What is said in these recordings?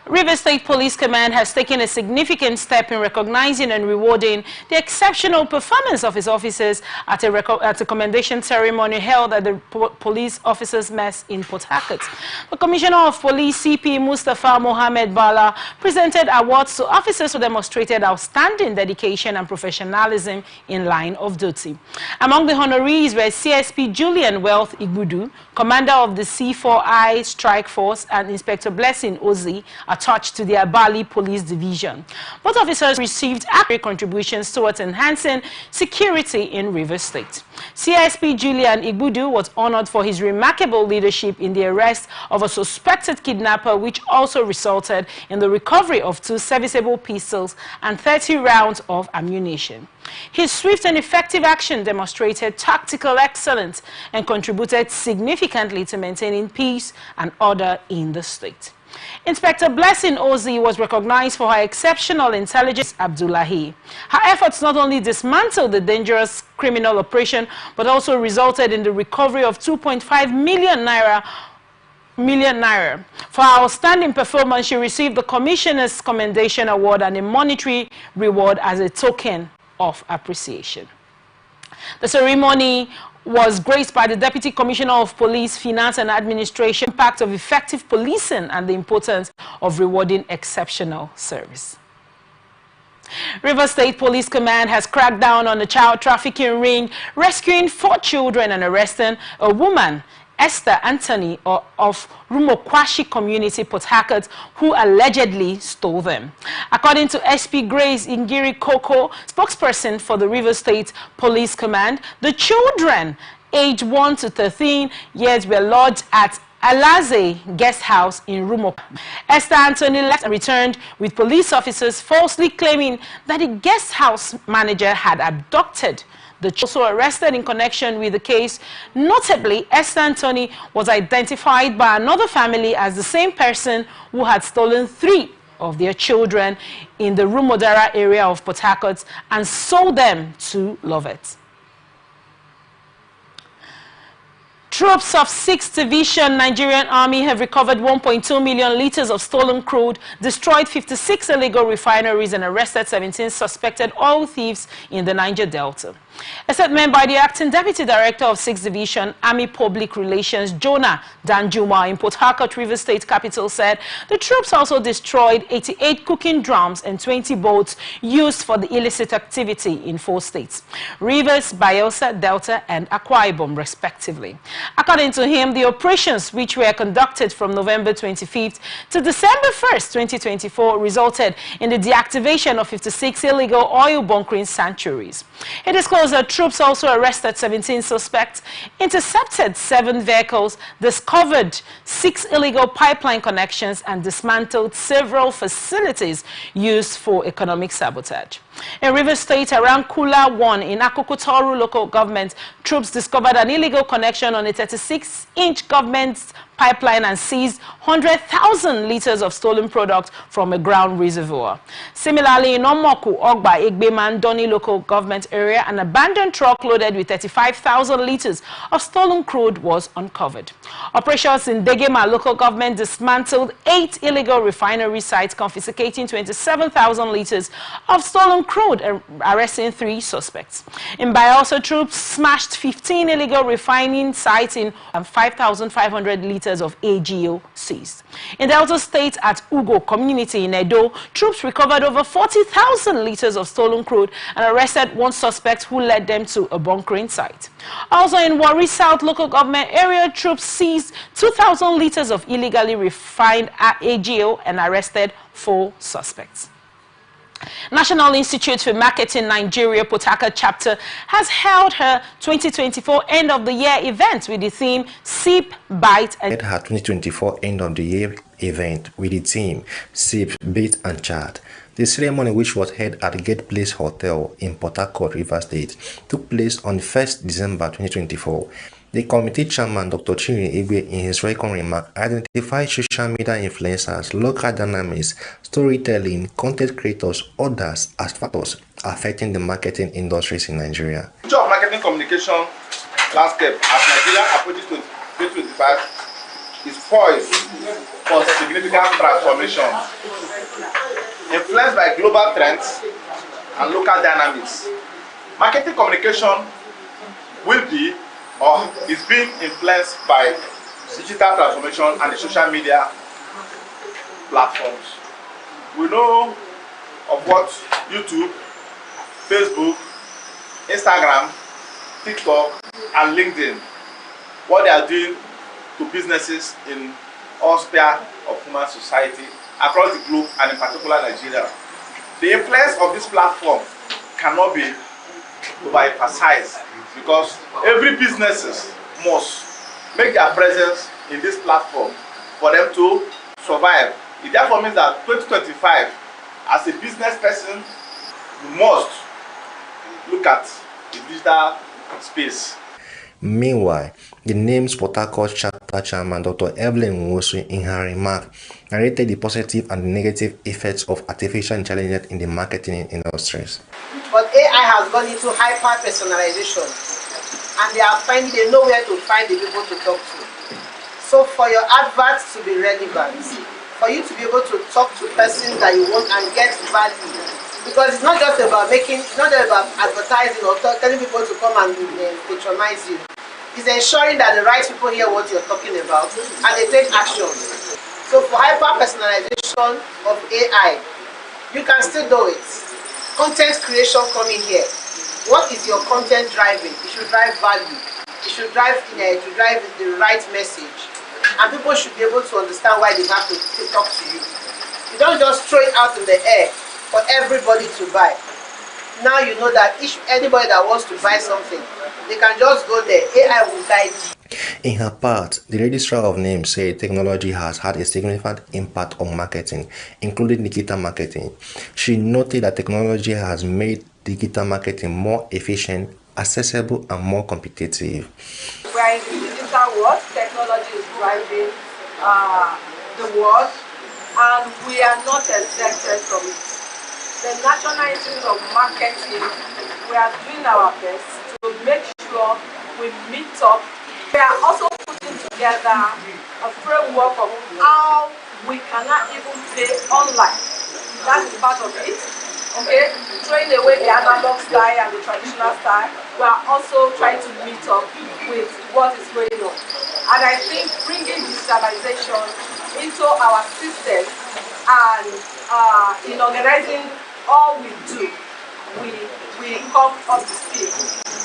Rivers State Police Command has taken a significant step in recognizing and rewarding the exceptional performance of its officers at a commendation ceremony held at the Police Officers' Mess in Port Harcourt. The Commissioner of Police, CP Mustafa Mohammed Bala, presented awards to officers who demonstrated outstanding dedication and professionalism in line of duty. Among the honorees were CSP Julian Wealth Igbudu, Commander of the C4I Strike Force, and Inspector Blessing Ozi, attached to the Abali Police Division. Both officers received accurate contributions towards enhancing security in Rivers State. CSP Julian Igbudu was honored for his remarkable leadership in the arrest of a suspected kidnapper, which also resulted in the recovery of 2 serviceable pistols and 30 rounds of ammunition. His swift and effective action demonstrated tactical excellence and contributed significantly to maintaining peace and order in the state. Inspector Blessing Ozi was recognized for her exceptional intelligence, Abdullahi. Her efforts not only dismantled the dangerous criminal operation, but also resulted in the recovery of 2.5 million naira. For her outstanding performance, she received the Commissioner's Commendation Award and a monetary reward as a token of appreciation. The ceremony was graced by the Deputy Commissioner of Police, Finance and Administration, impact of effective policing and the importance of rewarding exceptional service. Rivers State Police Command has cracked down on the child trafficking ring, rescuing 4 children and arresting a woman, Esther Anthony of Rumokwashi Community, Port Harcourt, who allegedly stole them. According to SP Grace Ingiri Koko, spokesperson for the Rivers State Police Command, the children aged 1 to 13 years were lodged at Alaze guest house in Rumok. Esther Anthony left and returned with police officers falsely claiming that the guest house manager had abducted the children. Also arrested in connection with the case. Notably, Esther Anthony was identified by another family as the same person who had stolen 3 of their children in the Rumodara area of Port Harcourt and sold them to Lovett. Troops of 6th Division Nigerian Army have recovered 1.2 million liters of stolen crude, destroyed 56 illegal refineries, and arrested 17 suspected oil thieves in the Niger Delta. A statement by the Acting Deputy Director of 6th Division Army Public Relations, Jonah Danjuma, in Port Harcourt, Rivers State capital, said the troops also destroyed 88 cooking drums and 20 boats used for the illicit activity in 4 states: Rivers, Bayelsa, Delta, and Akwa Ibom, respectively. According to him, the operations, which were conducted from November 25th to December 1st, 2024, resulted in the deactivation of 56 illegal oil bunkering sanctuaries. He disclosed that troops also arrested 17 suspects, intercepted 7 vehicles, discovered 6 illegal pipeline connections, and dismantled several facilities used for economic sabotage. In Rivers State, around Kula 1 in Akokotoru local government, troops discovered an illegal connection on a 36-inch government pipeline and seized 100,000 liters of stolen product from a ground reservoir. Similarly, in Omoku, Ogba, Egbeman, Doni local government area, an abandoned truck loaded with 35,000 liters of stolen crude was uncovered. Operations in Degema local government dismantled 8 illegal refinery sites, confiscating 27,000 liters of stolen crude and arresting 3 suspects. In Bayelsa, troops smashed 15 illegal refining sites in 5,500 liters of AGO seized. In Delta State, at Ugo community in Edo, troops recovered over 40,000 liters of stolen crude and arrested 1 suspect who led them to a bunkering site. Also in Warri South local government area, troops seized 2,000 liters of illegally refined AGO and arrested 4 suspects. National Institute for Marketing Nigeria Port Harcourt chapter has held her 2024 end of the year event with the theme Sip, Bite and her 2024 end of the year event with the theme Sip, Bite and Chat. The ceremony, which was held at Gate Place Hotel in Port Harcourt, Rivers State, took place on 1st December 2024. The committee chairman, Dr. Chiri Igwe, in his welcome remark, identified social media influencers, local dynamics, storytelling, content creators, others as factors affecting the marketing industries in Nigeria. The future of marketing communication landscape as Nigeria approaches 2025 is poised for significant transformation, influenced by global trends and local dynamics. Marketing communication will be or is being influenced by digital transformation and the social media platforms. We know of what YouTube, Facebook, Instagram, TikTok, and LinkedIn, what they are doing to businesses in all spheres of human society across the globe and in particular Nigeria. The influence of this platform cannot be overemphasized because every businesses must make their presence in this platform for them to survive. It therefore means that 2025, as a business person, you must look at the digital space. Meanwhile, the names Port Harcourt chapter chairman Dr. Evelyn Nwosu in her remark narrated the positive and the negative effects of artificial intelligence in the marketing industries. But AI has gone into hyper-personalization, and they know where to find the people to talk to. So for your adverts to be relevant, for you to be able to talk to persons that you want and get value, because it's not just about advertising or telling people to come and patronize you. It's ensuring that the right people hear what you're talking about and they take action. So for hyper-personalization of AI, you can still do it. Content creation coming here. What is your content driving? It should drive value. It should drive the right message. And people should be able to understand why they have to talk to you. You don't just throw it out in the air for everybody to buy. Now you know that anybody that wants to buy something, they can just go there. AI will guide you. In her part, the registrar of names said technology has had a significant impact on marketing, including digital marketing. She noted that technology has made digital marketing more efficient, accessible, and more competitive. We are in the digital world. Technology is driving the world, and we are not exempted from it. The National Institute of Marketing, we are doing our best to make sure we meet up. We are also putting together a framework of how we cannot even pay online. That is part of it. Okay, throwing away the analog style and the traditional style. We are also trying to meet up with what is going on. And I think bringing digitalization into our system and in organizing all we do, we come up to speed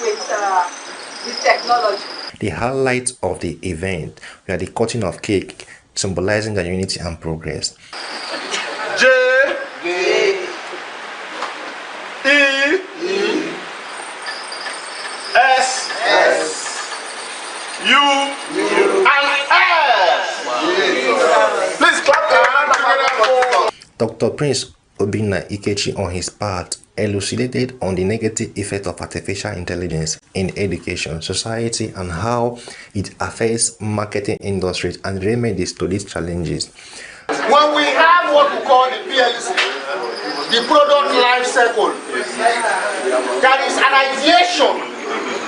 with technology. The highlights of the event were the cutting of cake, symbolizing the unity and progress. J, E, S, U, and S. Please clap your hands together for Dr. Prince Obinna Ikechi, on his part, elucidated on the negative effect of artificial intelligence in education, society, and how it affects marketing industries and remedies to these challenges. When we have what we call the PLC, the product life cycle, there is an ideation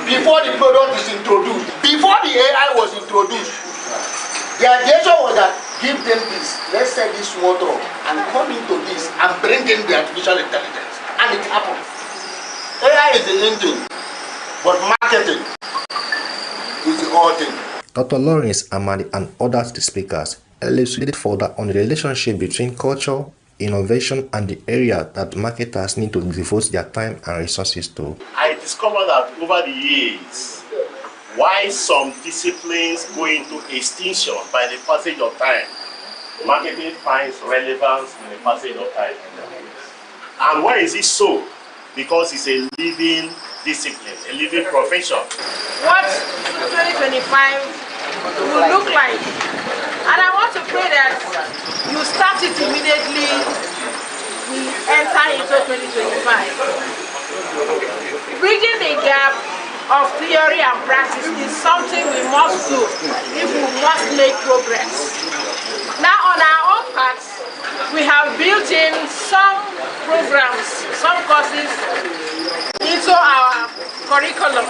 before the product is introduced. Before the AI was introduced, the ideation was that give them this, let's say this water, and come into this and bring in the artificial intelligence. And it happened. AI is the engine, but marketing is the whole thing. Dr. Lawrence Amadi and other speakers elucidated further on the relationship between culture, innovation, and the area that marketers need to devote their time and resources to. I discovered that over the years, why some disciplines go into extinction by the passage of time, marketing finds relevance in the passage of time. And why is it so? Because it's a living discipline, a living profession. What 2025 will look like. And I want to pray that you start it immediately we enter into 2025. Bridging the gap of theory and practice is something we must do if we must make progress. Now on our own part, we have built in some programs, some courses into our curriculum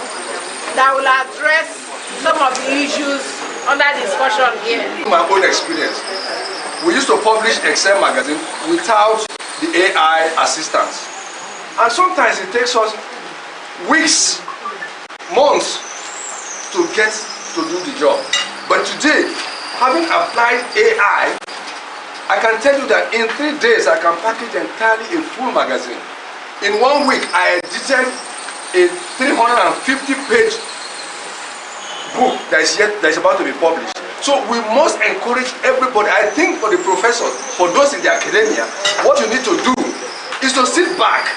that will address some of the issues under discussion here. My own experience, we used to publish Excel magazine without the AI assistance. And sometimes it takes us weeks, months to get to do the job. But today, having applied AI, I can tell you that in 3 days I can package entirely a full magazine. In 1 week, I edited a 350-page book that is about to be published. So we must encourage everybody. I think for the professors, for those in the academia, what you need to do is to sit back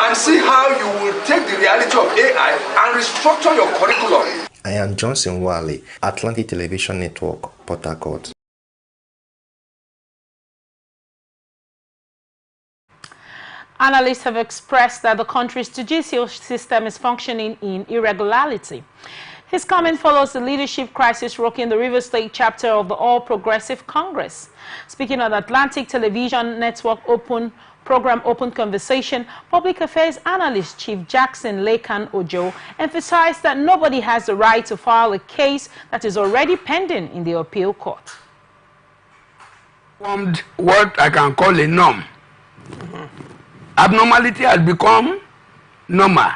and see how you will take the reality of AI and restructure your curriculum. I am Johnson Wale, Atlantic Television Network, Port Harcourt. Analysts have expressed that the country's judicial system is functioning in irregularity. His comment follows the leadership crisis rocking the Rivers State chapter of the All Progressive Congress. Speaking on Atlantic Television Network program Open Conversation, Public Affairs Analyst Chief Jackson Lekan Ojo emphasized that nobody has the right to file a case that is already pending in the appeal court. Formed what I can call a norm. Abnormality has become normal.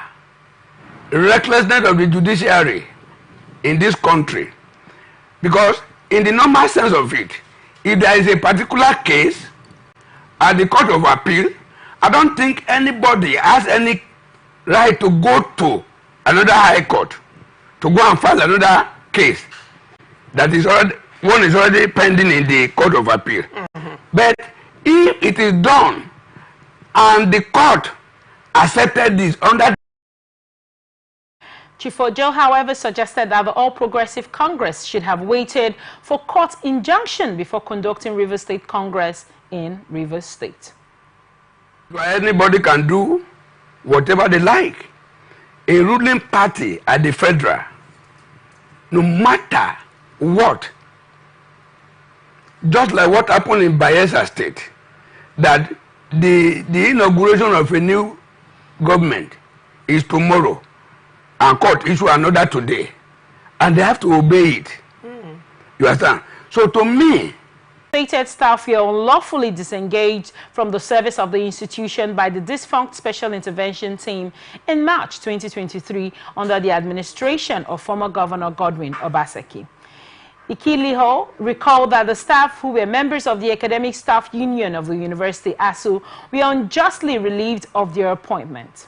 Recklessness of the judiciary in this country. Because in the normal sense of it, if there is a particular case at the Court of Appeal, I don't think anybody has any right to go to another high court to go and file another case that is already pending in the Court of Appeal. But if it is done and the court accepted this under. Chief Ojo, however, suggested that the All Progressive Congress should have waited for court injunction before conducting Rivers State Congress in Rivers State. Anybody can do whatever they like. A ruling party at the federal, no matter what, just like what happened in Bayelsa State, that the inauguration of a new government is tomorrow and court issue another today, and they have to obey it. You understand? So to me, stated staff were unlawfully disengaged from the service of the institution by the defunct Special Intervention Team in March 2023 under the administration of former Governor Godwin Obaseki. Ikiliho recalled that the staff who were members of the Academic Staff Union of the University, ASU, were unjustly relieved of their appointment.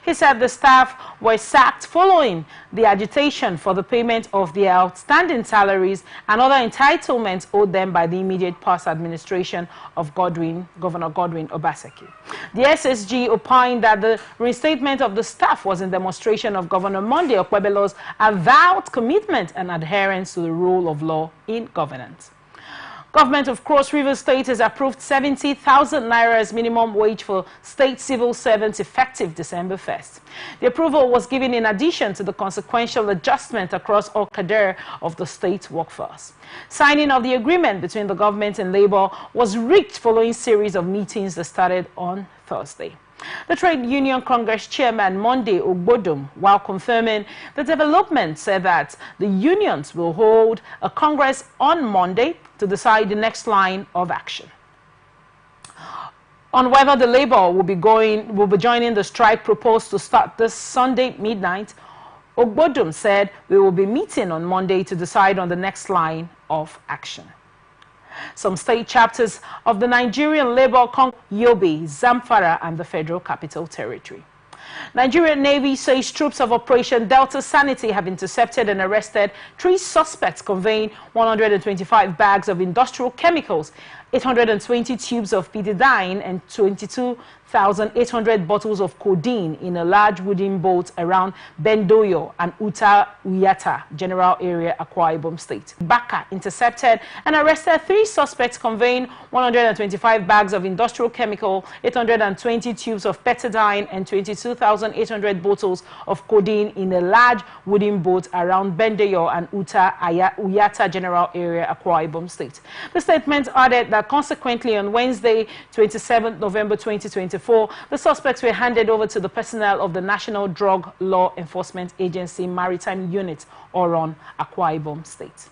He said the staff were sacked following the agitation for the payment of their outstanding salaries and other entitlements owed them by the immediate past administration of Governor Godwin Obaseki. The SSG opined that the reinstatement of the staff was in demonstration of Governor Monday Okwebelo's avowed commitment and adherence to the rule of law in governance. Government of Cross River State has approved 70,000 naira as minimum wage for state civil servants effective December 1st. The approval was given in addition to the consequential adjustment across all cadre of the state workforce. Signing of the agreement between the government and labor was reached following a series of meetings that started on Thursday. The Trade Union Congress Chairman Monday Ogbodom, while confirming the development, said that the unions will hold a Congress on Monday to decide the next line of action. On whether the labor will be joining the strike proposed to start this Sunday midnight, Ogbodom said we will be meeting on Monday to decide on the next line of action. Some state chapters of the Nigerian Labour Congress, Yobe, Zamfara, and the Federal Capital Territory. Nigerian Navy says troops of Operation Delta Sanity have intercepted and arrested 3 suspects conveying 125 bags of industrial chemicals, 820 tubes of pitidine, and 22,800 bottles of codeine in a large wooden boat around Bendoyo and Uta Uyata General Area, Akwa Ibom State. Baka intercepted and arrested 3 suspects conveying 125 bags of industrial chemical, 820 tubes of petadine, and 22,000 1,800 bottles of codeine in a large wooden boat around Bendeyo and Uyata General Area, Akwa Ibom State. The statement added that consequently on Wednesday, 27 November 2024, the suspects were handed over to the personnel of the National Drug Law Enforcement Agency Maritime Unit, Oron, Akwa Ibom State.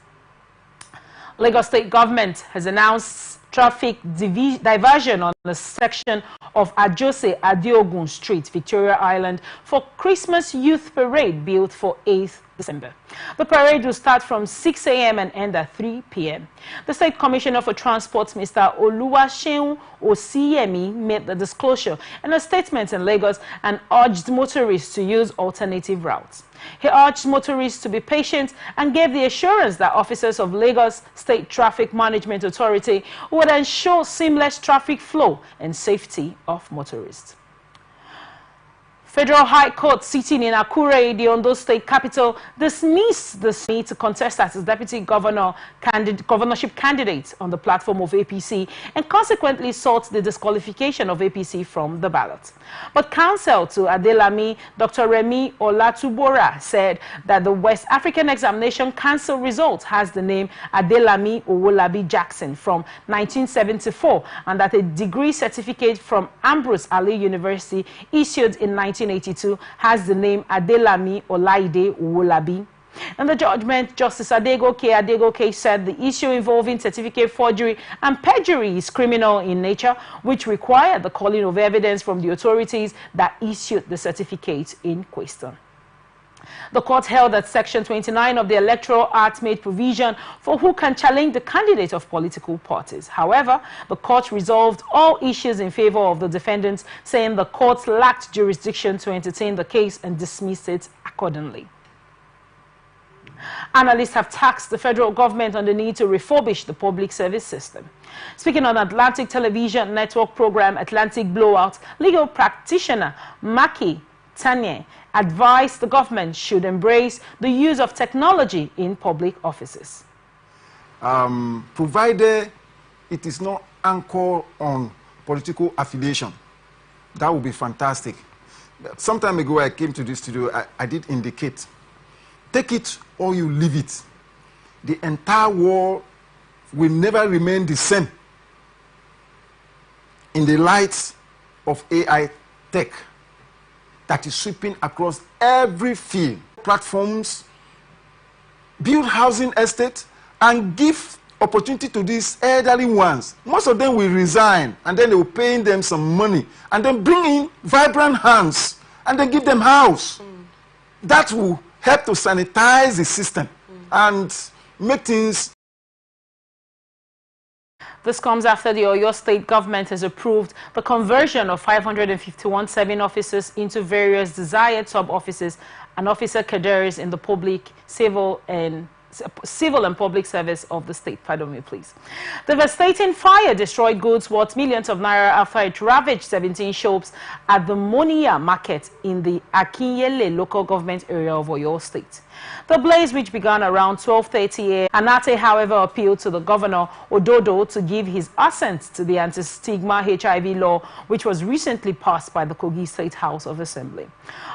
Lagos State government has announced traffic diversion on a section of Ajose Adiogun Street, Victoria Island, for Christmas Youth Parade built for 8th December. The parade will start from 6 a.m. and end at 3 p.m. The State Commissioner for Transport, Mr. Oluwaseun Osiyemi, made the disclosure in a statement in Lagos and urged motorists to use alternative routes. He urged motorists to be patient and gave the assurance that officers of Lagos State Traffic Management Authority would ensure seamless traffic flow and safety of motorists. Federal High Court sitting in Akure, the Ondo State capital, dismissed the need to contest as his deputy governorship candidate on the platform of APC and consequently sought the disqualification of APC from the ballot. But counsel to Adelami, Dr. Remi Olatubora, said that the West African Examination Council result has the name Adelami Owolabi Jackson from 1974 and that a degree certificate from Ambrose Ali University issued in 1982 has the name Adelami Olaide Owolabi. In the judgment, Justice Adegoke said the issue involving certificate forgery and perjury is criminal in nature, which required the calling of evidence from the authorities that issued the certificate in question. The court held that Section 29 of the Electoral Act made provision for who can challenge the candidate of political parties. However, the court resolved all issues in favor of the defendants, saying the court lacked jurisdiction to entertain the case and dismissed it accordingly. Analysts have taxed the federal government on the need to refurbish the public service system. Speaking on Atlantic Television Network program Atlantic Blowout, legal practitioner Maki Tanye advised the government should embrace the use of technology in public offices. Provided it is not anchored on political affiliation, that would be fantastic. Some time ago I came to this studio, I did indicate, take it or you leave it. The entire world will never remain the same in the light of AI tech that is sweeping across every field. Platforms, build housing estate, and give opportunity to these elderly ones. Most of them will resign, and then they will pay them some money, and then bring in vibrant hands, and then give them house. That will help to sanitize the system and make things. This comes after the Oyo State government has approved the conversion of 551 serving officers into various desired sub-offices and officer cadres in the public, civil and public service of the state. Pardon me, please. Devastating fire destroyed goods worth millions of naira after it ravaged 17 shops at the Monia market in the Akinyele local government area of Oyo State. The blaze, which began around 12:30 a.m. Anate, however, appealed to the governor, Ododo, to give his assent to the anti-stigma HIV law, which was recently passed by the Kogi State House of Assembly.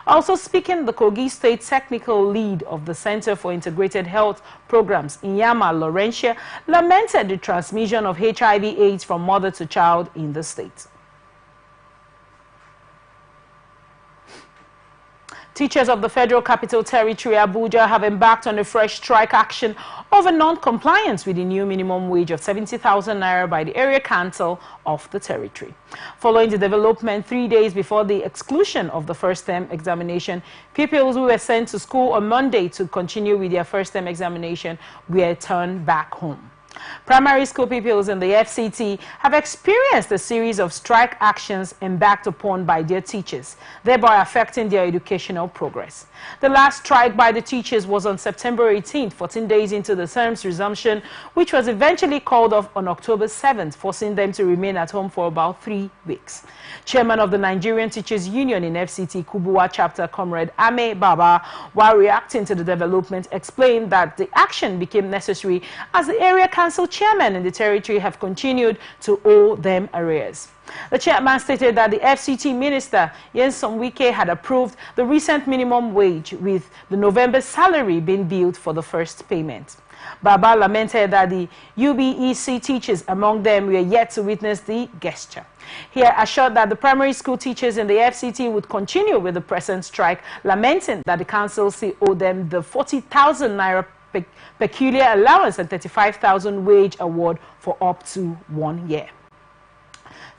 Also speaking, the Kogi State technical lead of the Center for Integrated Health Programs, Inyama Laurentia, lamented the transmission of HIV/AIDS from mother to child in the state. Teachers of the Federal Capital Territory, Abuja, have embarked on a fresh strike action over non-compliance with the new minimum wage of 70,000 naira by the area council of the territory. Following the development 3 days before the exclusion of the first-term examination, pupils who were sent to school on Monday to continue with their first-term examination were turned back home. Primary school pupils in the FCT have experienced a series of strike actions embarked upon by their teachers, thereby affecting their educational progress. The last strike by the teachers was on September 18th, 14 days into the term's resumption, which was eventually called off on October 7th, forcing them to remain at home for about 3 weeks. Chairman of the Nigerian Teachers Union in FCT Kubwa chapter, Comrade Ame Baba, while reacting to the development, explained that the action became necessary as the area council chairmen in the territory have continued to owe them arrears. The chairman stated that the FCT minister, Nyesom Wike, had approved the recent minimum wage, with the November salary being billed for the first payment. Baba lamented that the UBEC teachers among them were yet to witness the gesture. He assured that the primary school teachers in the FCT would continue with the present strike, lamenting that the council still owed them the 40,000 naira peculiar allowance and 35,000 wage award for up to 1 year.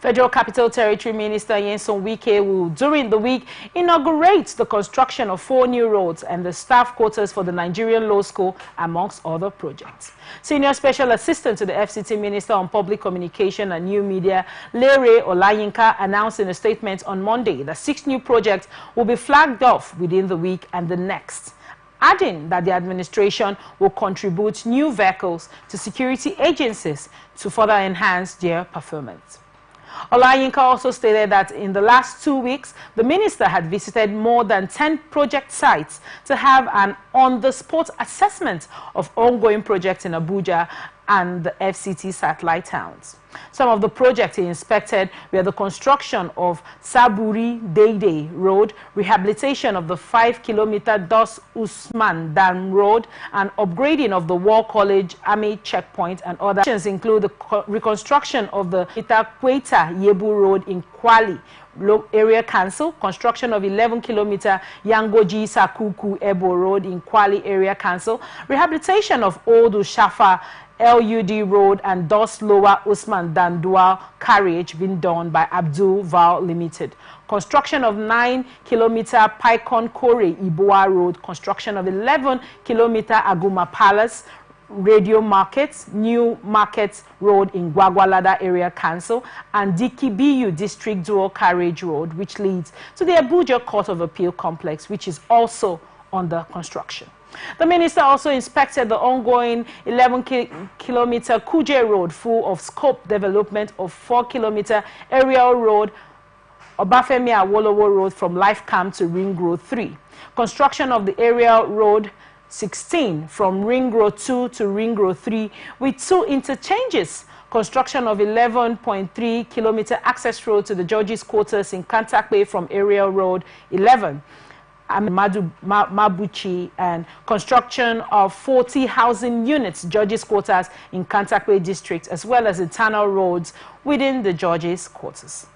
Federal Capital Territory Minister Nyesom Wike will, during the week, inaugurate the construction of 4 new roads and the staff quarters for the Nigerian Law School, amongst other projects. Senior Special Assistant to the FCT Minister on Public Communication and New Media, Lere Olayinka, announced in a statement on Monday that 6 new projects will be flagged off within the week and the next, adding that the administration will contribute new vehicles to security agencies to further enhance their performance. Olayinka also stated that in the last 2 weeks, the minister had visited more than 10 project sites to have an on-the-spot assessment of ongoing projects in Abuja and the FCT satellite towns. Some of the projects he inspected were the construction of Saburi Deide Road, rehabilitation of the 5-kilometer Dos Usman Dam Road, and upgrading of the War College Army checkpoint, and other actions include the reconstruction of the Itakweta Yebu Road in Kwali Area Council, construction of 11-kilometer Yangoji Sakuku Ebo Road in Kwali Area Council, rehabilitation of Old Ushafa LUD Road and Dos Lower Usman Dandua carriage being done by Abdul Val Limited. Construction of 9-kilometer Pycon Kore Iboa Road, construction of 11-kilometer Aguma Palace Radio Markets, New Markets Road in Gwagwalada Area Council, and Dikibiyu District Dual Carriage Road, which leads to the Abuja Court of Appeal Complex, which is also under construction. The minister also inspected the ongoing 11-kilometer Kuje Road, full of scope development of 4-kilometer Aerial Road, Obafemi Awolowo Road from Life Camp to Ring Road 3. Construction of the Aerial Road 16 from Ring Road 2 to Ring Road 3 with 2 interchanges. Construction of 11.3-kilometer access road to the Judges' quarters in Kantakwe from Aerial Road 11. Mabuchi, and construction of 40 housing units, Judges' quarters in Kantakwe district, as well as internal roads within the Judges' quarters.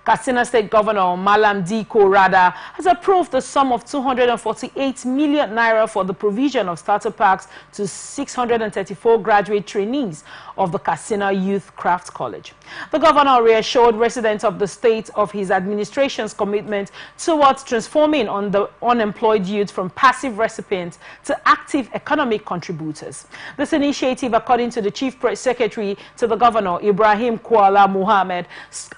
Katsina State Governor Malam Diko Rada has approved the sum of 248 million naira for the provision of starter packs to 634 graduate trainees of the Katsina Youth Craft College. The governor reassured residents of the state of his administration's commitment towards transforming the unemployed youth from passive recipients to active economic contributors. This initiative, according to the Chief Press Secretary to the governor, Ibrahim Kuala Muhammad,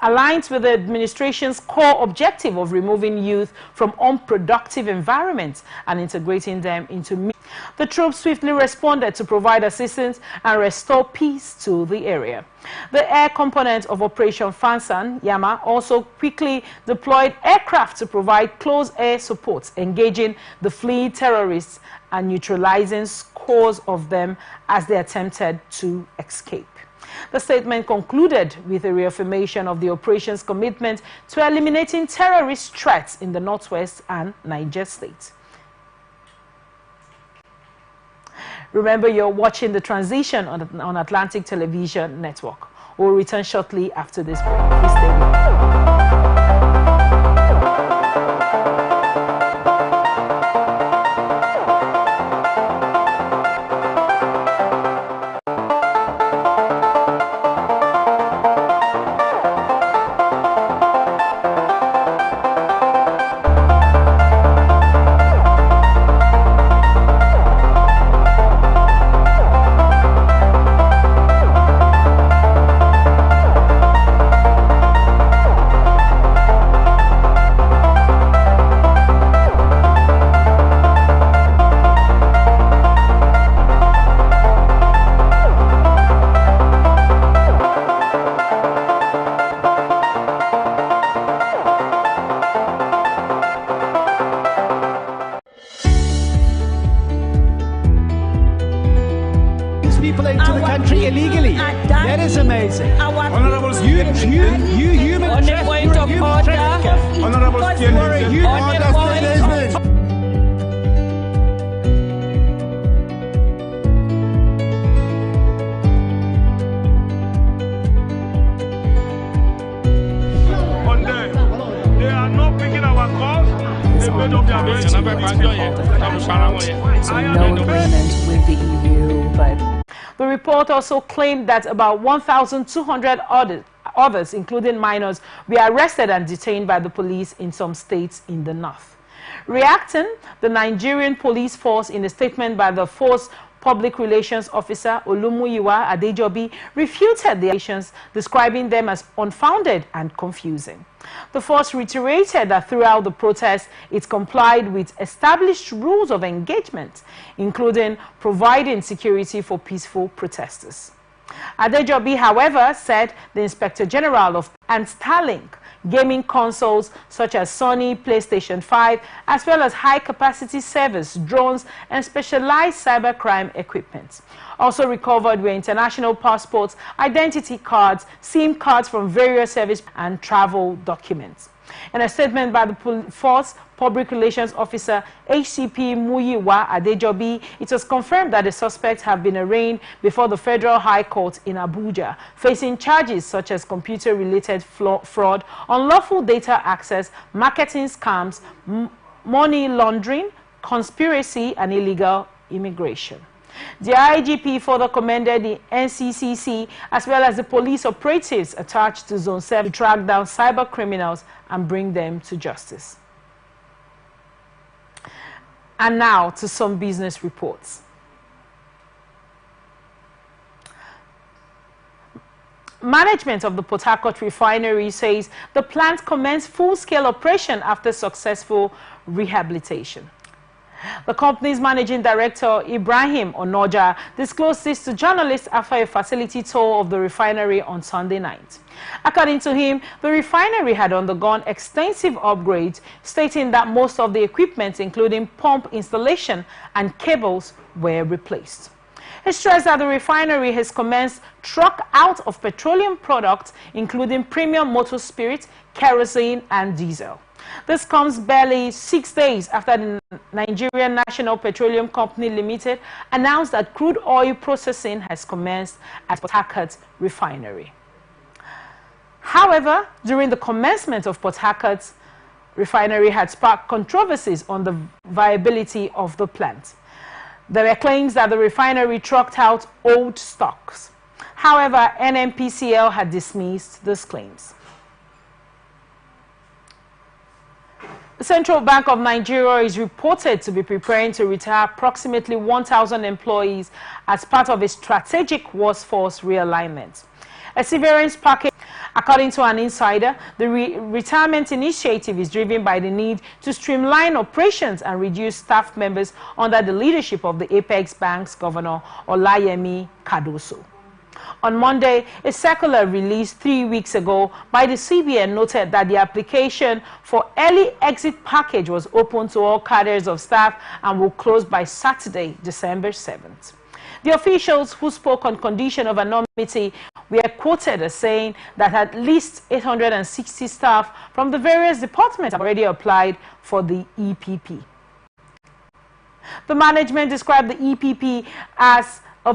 aligns with the administration's core objective of removing youth from unproductive environments and integrating them into. The troops swiftly responded to provide assistance and restore peace to the area. The air component of Operation Fansan Yama also quickly deployed aircraft to provide close air support, engaging the fleeing terrorists and neutralizing scores of them as they attempted to escape. The statement concluded with a reaffirmation of the operation's commitment to eliminating terrorist threats in the Northwest and Niger State. Remember, you're watching The Transition on Atlantic Television Network. We'll return shortly after this break. Please stay with us. amazing. Honorable human On the point of order. Honorable they are not picking our calls. They made up their minds. So no agreement with the EU, but The report also claimed that about 1,200 others, including minors, were arrested and detained by the police in some states in the north. Reacting, the Nigerian police force, in a statement by the force Public Relations Officer Olumuyiwa Adejobi, refuted the allegations, describing them as unfounded and confusing. The force reiterated that throughout the protest, it complied with established rules of engagement, including providing security for peaceful protesters. Adejobi, however, said the Inspector General of and Starlink gaming consoles such as Sony PlayStation 5, as well as high-capacity servers, drones, and specialized cybercrime equipment. Also recovered were international passports, identity cards, SIM cards from various service and travel documents. In a statement by the force Public Relations Officer HCP Muyiwa Adejobi, it was confirmed that the suspects have been arraigned before the Federal High Court in Abuja, facing charges such as computer-related fraud, unlawful data access, marketing scams, money laundering, conspiracy, and illegal immigration. The IGP further commended the NCCC as well as the police operatives attached to Zone 7 to track down cyber criminals and bring them to justice. And now to some business reports. Management of the Port Harcourt refinery says the plant commenced full-scale operation after successful rehabilitation. The company's managing director, Ibrahim Onoja, disclosed this to journalists after a facility tour of the refinery on Sunday night. According to him, the refinery had undergone extensive upgrades, stating that most of the equipment, including pump installation and cables, were replaced. He stressed that the refinery has commenced truck out of petroleum products, including premium motor spirit, kerosene, and diesel. This comes barely 6 days after the Nigerian National Petroleum Company Limited announced that crude oil processing has commenced at Port Harcourt refinery. However, during the commencement of Port Harcourt refinery had sparked controversies on the viability of the plant. There were claims that the refinery trucked out old stocks. However, NNPCL had dismissed these claims. The Central Bank of Nigeria is reported to be preparing to retire approximately 1,000 employees as part of a strategic workforce realignment. A severance package, according to an insider, the retirement initiative is driven by the need to streamline operations and reduce staff members under the leadership of the Apex Bank's Governor Olayemi Cardoso. On Monday, a circular released 3 weeks ago by the CBN noted that the application for early exit package was open to all cadres of staff and will close by Saturday, December 7th. The officials who spoke on condition of anonymity were quoted as saying that at least 860 staff from the various departments have already applied for the EPP. The management described the EPP as